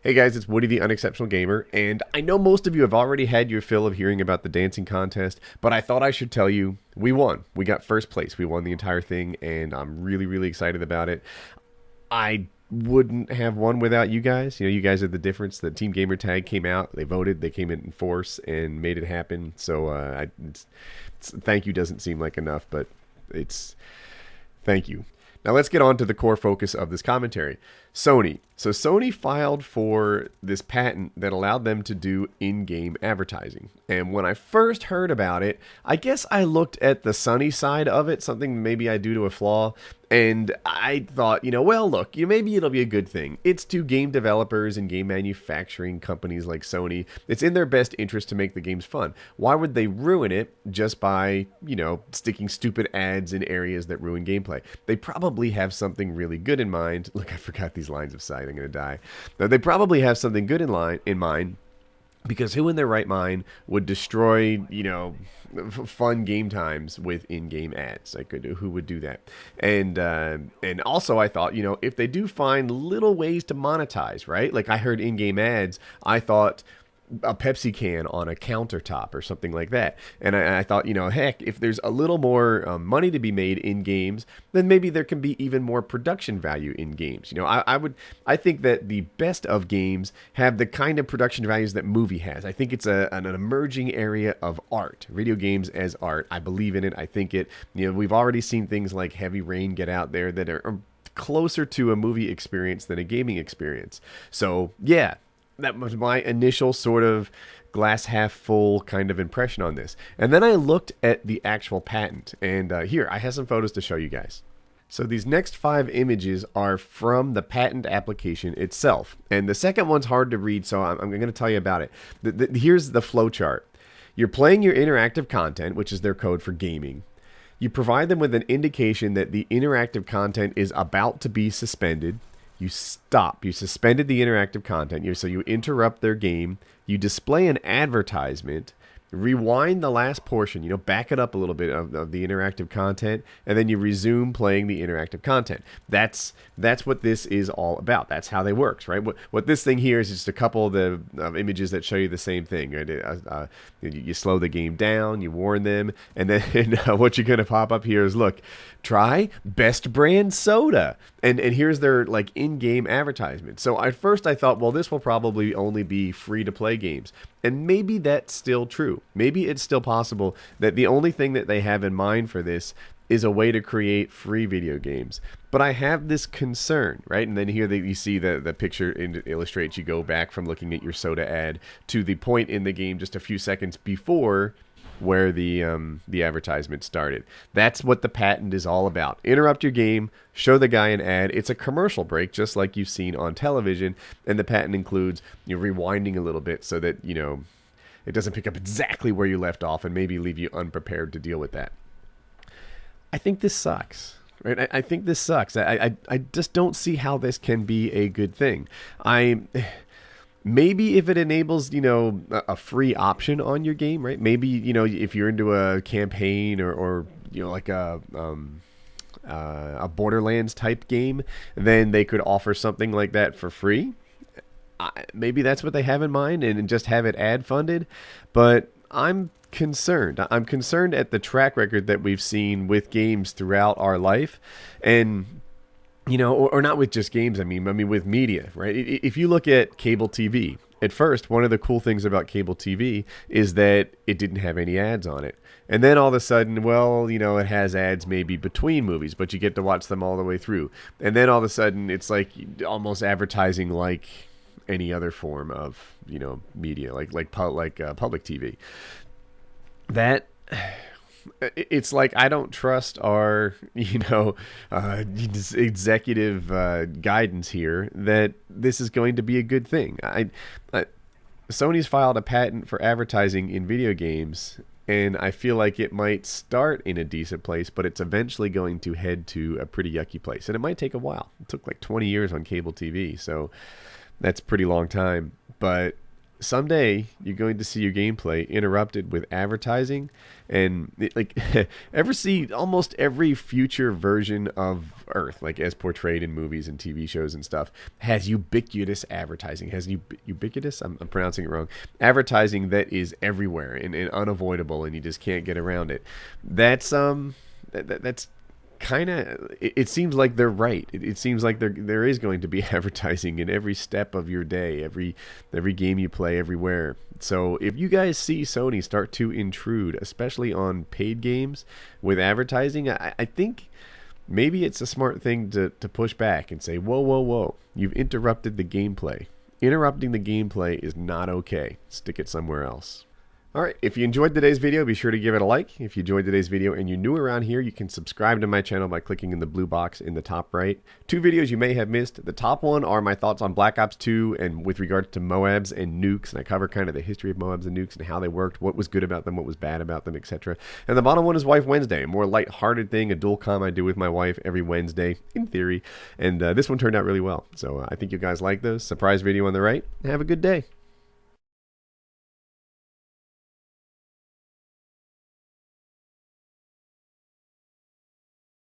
Hey guys, it's Woody the Unexceptional Gamer, and I know most of you have already had your fill of hearing about the dancing contest, but I thought I should tell you we won. We got first place. We won the entire thing, and I'm really, really excited about it. I wouldn't have won without you guys. You guys are the difference. The Team Gamertag came out, they voted, they came in force and made it happen. So thank you doesn't seem like enough, but it's thank you. Now let's get on to the core focus of this commentary. Sony. So Sony filed for this patent that allowed them to do in-game advertising. And when I first heard about it, I guess I looked at the sunny side of it, something maybe I do to a flaw, and I thought, well, look, maybe it'll be a good thing. It's to game developers and game manufacturing companies like Sony. It's in their best interest to make the games fun. Why would they ruin it just by, sticking stupid ads in areas that ruin gameplay? They probably have something really good in mind. Look, I forgot these lines of sight. I'm going to die. Now, they probably have something good in mind, because who in their right mind would destroy, fun game times with in-game ads? Who would do that? And also I thought, if they do find little ways to monetize, right? Like I heard in-game ads, I thought a Pepsi can on a countertop or something like that. And I thought, heck, if there's a little more money to be made in games, then maybe there can be even more production value in games. I think that the best of games have the kind of production values that movie has. I think it's an emerging area of art, video games as art. I believe in it. I think it, we've already seen things like Heavy Rain get out there that are closer to a movie experience than a gaming experience. So yeah, that was my initial sort of glass half full kind of impression on this. And then I looked at the actual patent, and here, I have some photos to show you guys. So these next 5 images are from the patent application itself. And the second one's hard to read, so I'm going to tell you about it. Here's the flow chart. You're playing your interactive content, which is their code for gaming. You provide them with an indication that the interactive content is about to be suspended. You stop. You suspended the interactive content. So you interrupt their game. You display an advertisement. Rewind the last portion. Back it up a little bit of the interactive content, and then you resume playing the interactive content. That's what this is all about. That's how they works, right? What this thing here is just a couple of the images that show you the same thing. Right? You slow the game down, you warn them, and then what you're gonna pop up here is, look, try best brand soda, and here's their in-game advertisement. So at first I thought, well, this will probably only be free to play games. And maybe that's still true. Maybe it's still possible that the only thing that they have in mind for this is a way to create free video games. But I have this concern, right? And then here you see the picture illustrates, you go back from looking at your soda ad to the point in the game just a few seconds before where the advertisement started. That's what the patent is all about. Interrupt your game, show the guy an ad. It's a commercial break, just like you've seen on television, and the patent includes rewinding a little bit so that it doesn't pick up exactly where you left off and maybe leave you unprepared to deal with that. I think this sucks. Right? I think this sucks. I just don't see how this can be a good thing. Maybe if it enables, a free option on your game, right? Maybe, if you're into a campaign or like a Borderlands type game, then they could offer something like that for free. Maybe that's what they have in mind and just have it ad funded. But I'm concerned. I'm concerned at the track record that we've seen with games throughout our life. And or not with just games, I mean with media, right? If you look at cable TV, at first, one of the cool things about cable TV is that it didn't have any ads on it. And then all of a sudden, well, it has ads maybe between movies, but you get to watch them all the way through. And then all of a sudden, it's like almost advertising like any other form of, media, like public TV. That... It's like I don't trust our, executive guidance here that this is going to be a good thing. Sony's filed a patent for advertising in video games, and I feel like it might start in a decent place, but it's eventually going to head to a pretty yucky place. And it might take a while. It took like 20 years on cable TV, so that's a pretty long time. But someday you're going to see your gameplay interrupted with advertising, and ever see almost every future version of Earth, like as portrayed in movies and TV shows and stuff, has ubiquitous advertising. Has ubiquitous? I'm pronouncing it wrong. Advertising that is everywhere and unavoidable, and you just can't get around it. That's that's kind of, it seems like they're right. It seems like there is going to be advertising in every step of your day, every game you play, everywhere. So if you guys see Sony start to intrude, especially on paid games with advertising, I think maybe it's a smart thing to push back and say, whoa, whoa, whoa, you've interrupted the gameplay. Interrupting the gameplay is not okay. Stick it somewhere else. Alright, if you enjoyed today's video, be sure to give it a like. If you enjoyed today's video and you're new around here, you can subscribe to my channel by clicking in the blue box in the top right. 2 videos you may have missed. The top one are my thoughts on Black Ops 2 and with regards to Moabs and nukes, and I cover kind of the history of Moabs and nukes and how they worked, what was good about them, what was bad about them, etc. And the bottom one is Wife Wednesday, a more light-hearted thing, a dual comm I do with my wife every Wednesday, in theory. And this one turned out really well. So I think you guys like those. Surprise video on the right. Have a good day.